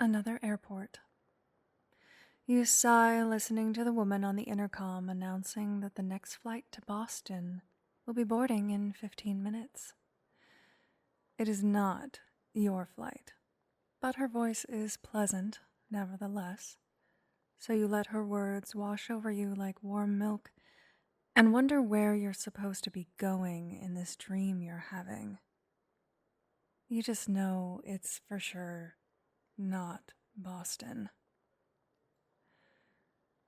Another airport. You sigh, listening to the woman on the intercom announcing that the next flight to Boston will be boarding in 15 minutes. It is not your flight, but her voice is pleasant, nevertheless, so you let her words wash over you like warm milk and wonder where you're supposed to be going in this dream you're having. You just know it's for sure not Boston.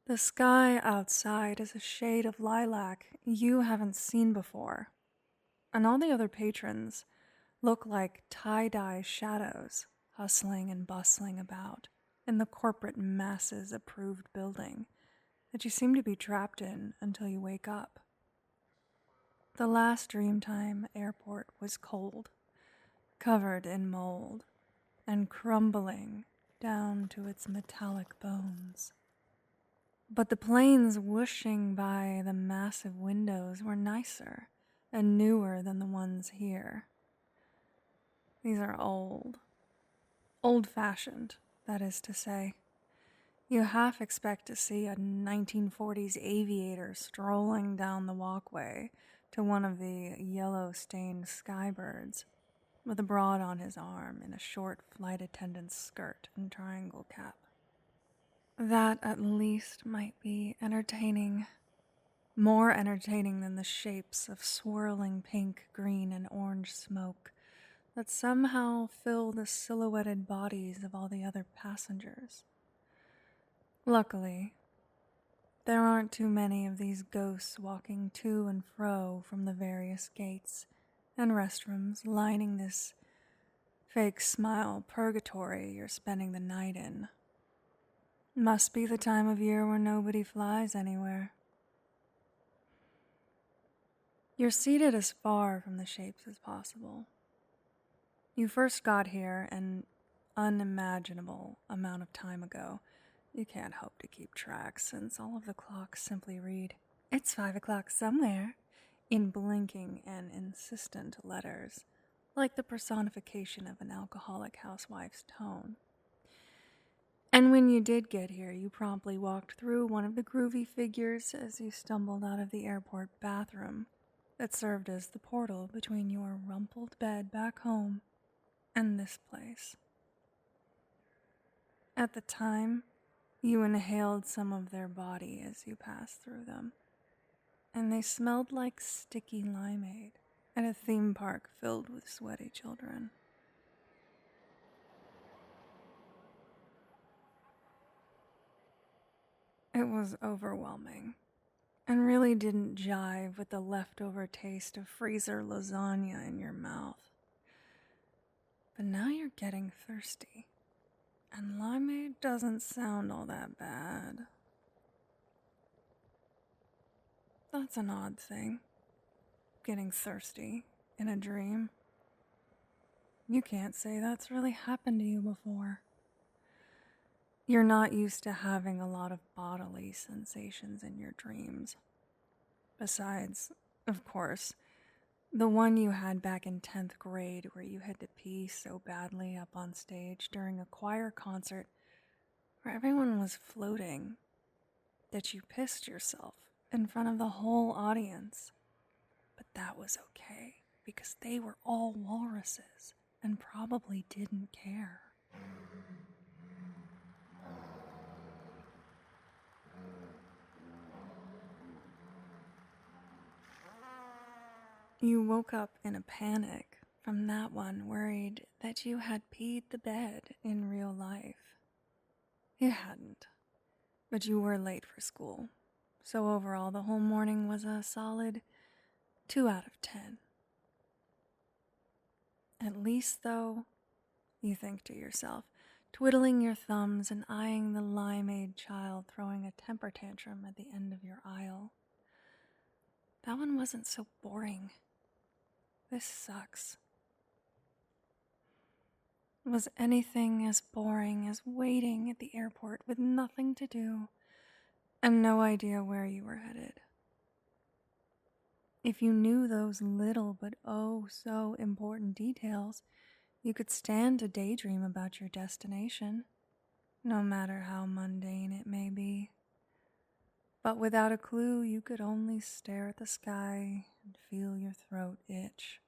The sky outside is a shade of lilac you haven't seen before, and all the other patrons look like tie-dye shadows hustling and bustling about in the corporate masses approved building that you seem to be trapped in until you wake up. The last Dreamtime airport was cold, covered in mold, and crumbling down to its metallic bones. But the planes whooshing by the massive windows were nicer and newer than the ones here. These are old-fashioned, that is to say. You half expect to see a 1940s aviator strolling down the walkway to one of the yellow-stained skybirds, with a broad on his arm in a short flight attendant's skirt and triangle cap. That at least might be entertaining. More entertaining than the shapes of swirling pink, green, and orange smoke that somehow fill the silhouetted bodies of all the other passengers. Luckily, there aren't too many of these ghosts walking to and fro from the various gates and restrooms lining this fake smile purgatory you're spending the night in. Must be the time of year where nobody flies anywhere. You're seated as far from the shapes as possible. You first got here an unimaginable amount of time ago. You can't hope to keep track since all of the clocks simply read, "It's 5 o'clock somewhere," in blinking and insistent letters, like the personification of an alcoholic housewife's tone. And when you did get here, you promptly walked through one of the groovy figures as you stumbled out of the airport bathroom that served as the portal between your rumpled bed back home and this place. At the time, you inhaled some of their body as you passed through them, and they smelled like sticky limeade at a theme park filled with sweaty children. It was overwhelming, and really didn't jive with the leftover taste of freezer lasagna in your mouth. But now you're getting thirsty, and limeade doesn't sound all that bad. That's an odd thing, getting thirsty in a dream. You can't say that's really happened to you before. You're not used to having a lot of bodily sensations in your dreams. Besides, of course, the one you had back in 10th grade where you had to pee so badly up on stage during a choir concert where everyone was floating that you pissed yourself in front of the whole audience. But that was okay because they were all walruses and probably didn't care. You woke up in a panic from that one, worried that you had peed the bed in real life. You hadn't, but you were late for school, so overall the whole morning was a solid 2 out of 10. At least, though, you think to yourself, twiddling your thumbs and eyeing the limeade child throwing a temper tantrum at the end of your aisle. That one wasn't so boring. This sucks. Was anything as boring as waiting at the airport with nothing to do and no idea where you were headed? If you knew those little but oh so important details, you could stand to daydream about your destination. no matter how mundane it may be. But without a clue, you could only stare at the sky and feel your throat itch.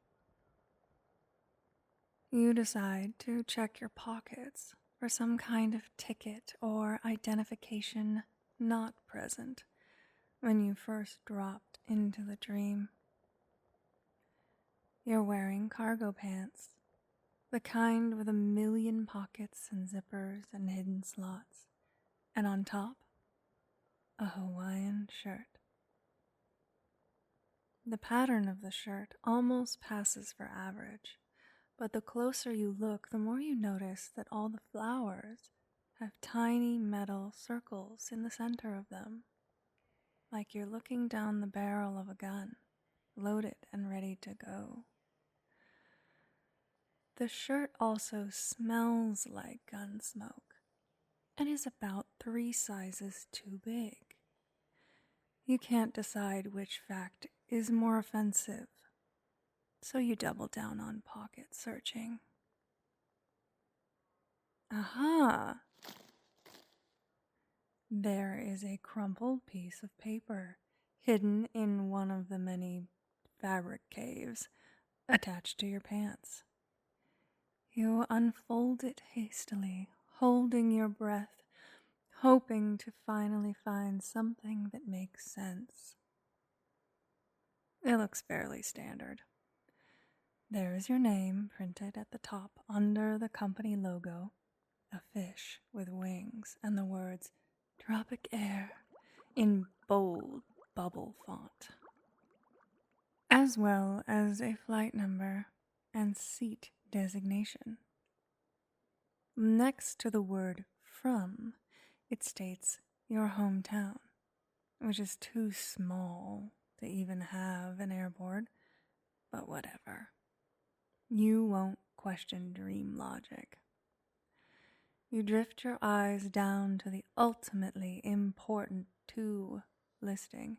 You decide to check your pockets for some kind of ticket or identification not present when you first dropped into the dream. You're wearing cargo pants, the kind with a million pockets and zippers and hidden slots, and on top, a Hawaiian shirt. The pattern of the shirt almost passes for average, but the closer you look, the more you notice that all the flowers have tiny metal circles in the center of them, like you're looking down the barrel of a gun, loaded and ready to go. The shirt also smells like gun smoke and is about 3 sizes too big. You can't decide which fact is more offensive, so you double down on pocket searching. Aha! There is a crumpled piece of paper hidden in one of the many fabric caves attached to your pants. You unfold it hastily, holding your breath, hoping to finally find something that makes sense. It looks fairly standard. There is your name printed at the top under the company logo, a fish with wings, and the words Tropic Air in bold bubble font, as well as a flight number and seat designation. Next to the word from, it states your hometown, which is too small to even have an airport, but whatever. You won't question dream logic. You drift your eyes down to the ultimately important to listing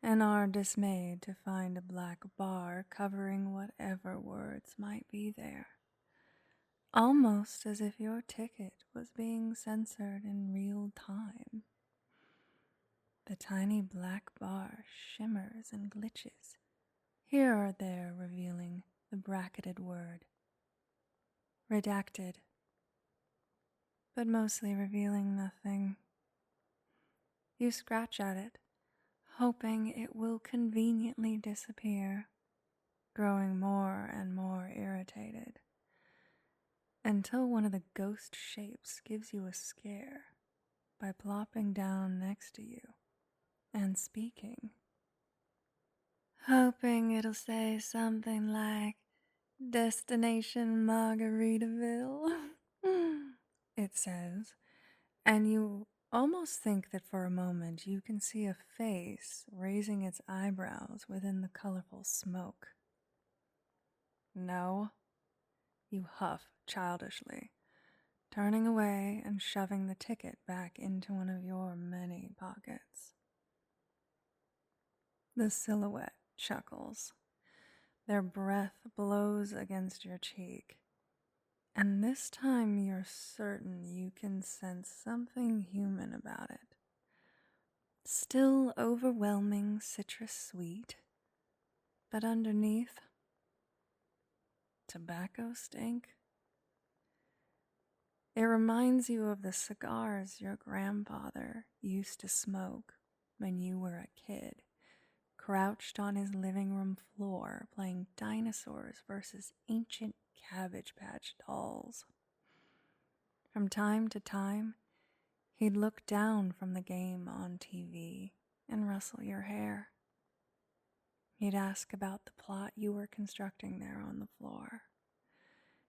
and are dismayed to find a black bar covering whatever words might be there. Almost as if your ticket was being censored in real time. The tiny black bar shimmers and glitches, here or there revealing the bracketed word redacted, but mostly revealing nothing. You scratch at it, hoping it will conveniently disappear, growing more and more irritated, until one of the ghost shapes gives you a scare by plopping down next to you and speaking. Hoping it'll say something like, Destination Margaritaville, it says, and you almost think that for a moment you can see a face raising its eyebrows within the colorful smoke. No, you huff childishly, turning away and shoving the ticket back into one of your many pockets. The silhouette chuckles. Their breath blows against your cheek, and this time you're certain you can sense something human about it. Still overwhelming citrus sweet, but underneath, tobacco stink. It reminds you of the cigars your grandfather used to smoke when you were a kid, crouched on his living room floor playing dinosaurs versus ancient Cabbage Patch dolls. From time to time, he'd look down from the game on TV and rustle your hair. He'd ask about the plot you were constructing there on the floor.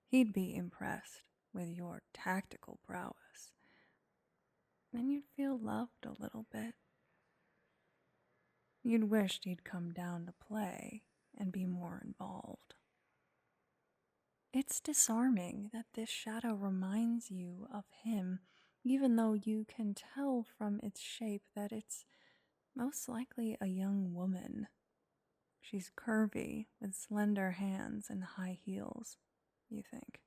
He'd be impressed with your tactical prowess, and you'd feel loved a little bit. You'd wished he'd come down to play and be more involved. It's disarming that this shadow reminds you of him, even though you can tell from its shape that it's most likely a young woman. She's curvy with slender hands and high heels, you think.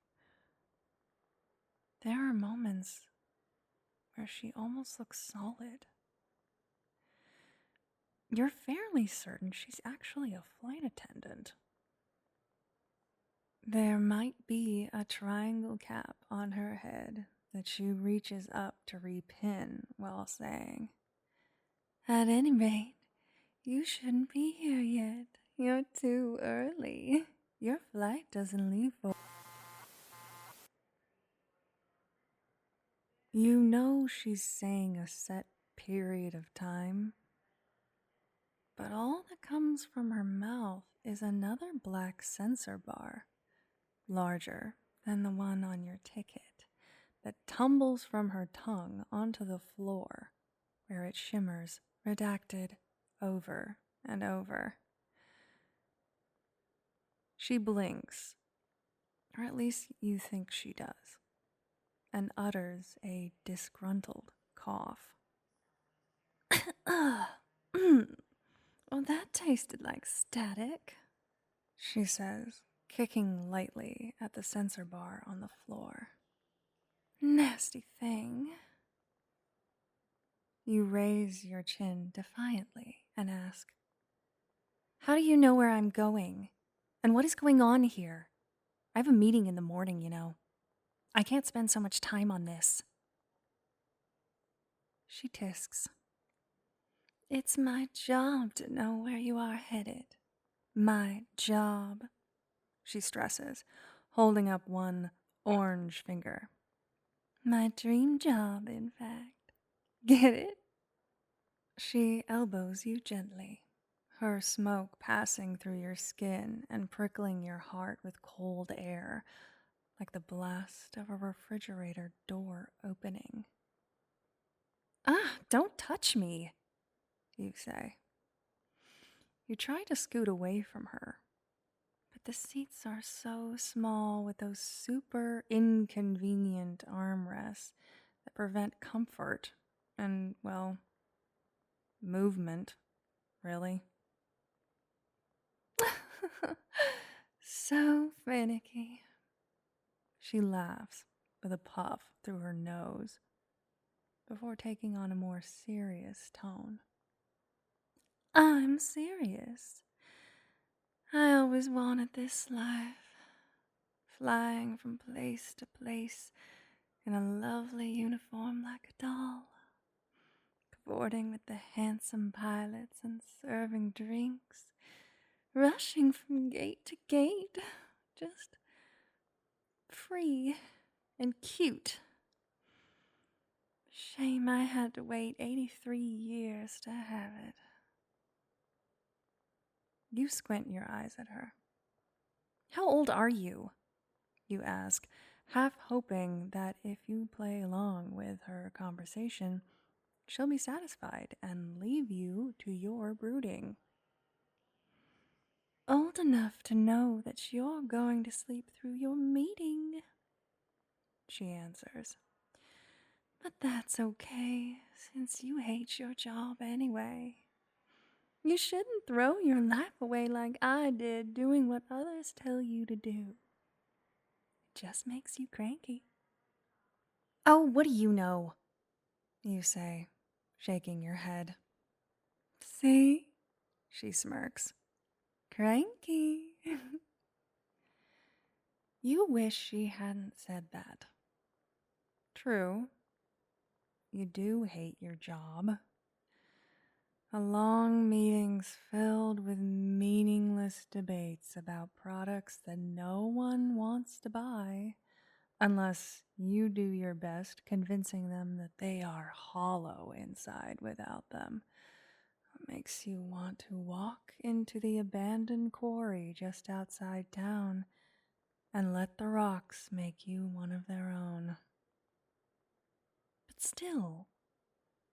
There are moments where she almost looks solid. You're fairly certain she's actually a flight attendant. There might be a triangle cap on her head that she reaches up to repin while saying, "At any rate, you shouldn't be here yet. You're too early. Your flight doesn't leave for..." You know she's saying a set period of time, but all that comes from her mouth is another black sensor bar, larger than the one on your ticket, that tumbles from her tongue onto the floor, where it shimmers, redacted, over and over. She blinks, or at least you think she does, and utters a disgruntled cough. Well, that tasted like static, she says, kicking lightly at the sensor bar on the floor. Nasty thing. You raise your chin defiantly and ask, "How do you know where I'm going? And what is going on here? I have a meeting in the morning, you know. I can't spend so much time on this." She tisks. "It's my job to know where you are headed. My job," she stresses, holding up one orange finger. "My dream job, in fact. Get it?" She elbows you gently, her smoke passing through your skin and prickling your heart with cold air, like the blast of a refrigerator door opening. "Ah, don't touch me," you say. You try to scoot away from her, but the seats are so small with those super inconvenient armrests that prevent comfort and, well, movement, really. So finicky. She laughs with a puff through her nose before taking on a more serious tone. "I'm serious. I always wanted this life, flying from place to place in a lovely uniform like a doll, cavorting with the handsome pilots and serving drinks, rushing from gate to gate, just free and cute. Shame I had to wait 83 years to have it." You squint your eyes at her. "How old are you?" you ask, half hoping that if you play along with her conversation, she'll be satisfied and leave you to your brooding. "Old enough to know that you're going to sleep through your meeting," she answers. "But that's okay, since you hate your job anyway. You shouldn't throw your life away like I did doing what others tell you to do. It just makes you cranky." "Oh, what do you know?" you say, shaking your head. "See?" she smirks. "Cranky." You wish she hadn't said that. True, you do hate your job. A long meetings filled with meaningless debates about products that no one wants to buy unless you do your best convincing them that they are hollow inside without them. It makes you want to walk into the abandoned quarry just outside town and let the rocks make you one of their own. But still,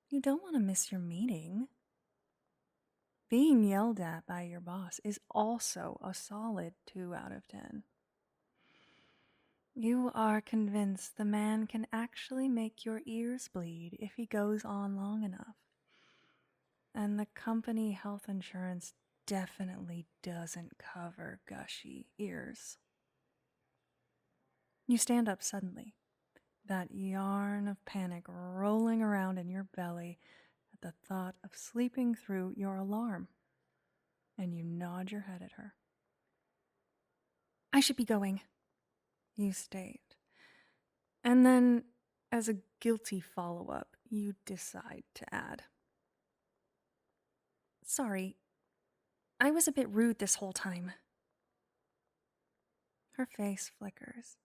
you don't want to miss your meeting. Being yelled at by your boss is also a solid 2 out of 10. You are convinced the man can actually make your ears bleed if he goes on long enough. And the company health insurance definitely doesn't cover gushy ears. You stand up suddenly, that yarn of panic rolling around in your belly at the thought of sleeping through your alarm. And you nod your head at her. I should be going, you state. And then, as a guilty follow-up, you decide to add, sorry, I was a bit rude this whole time. Her face flickers,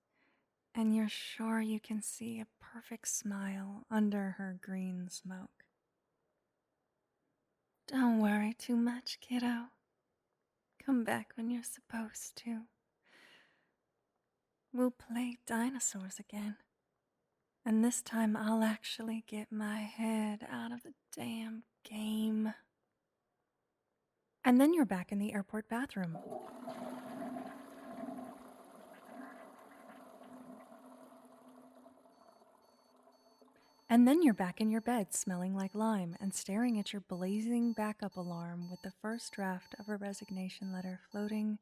and you're sure you can see a perfect smile under her green smoke. Don't worry too much, kiddo. Come back when you're supposed to. We'll play dinosaurs again. And this time I'll actually get my head out of the damn game. And then you're back in the airport bathroom. And then you're back in your bed smelling like lime and staring at your blazing backup alarm with the first draft of a resignation letter floating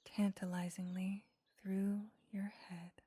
tantalizingly through your head.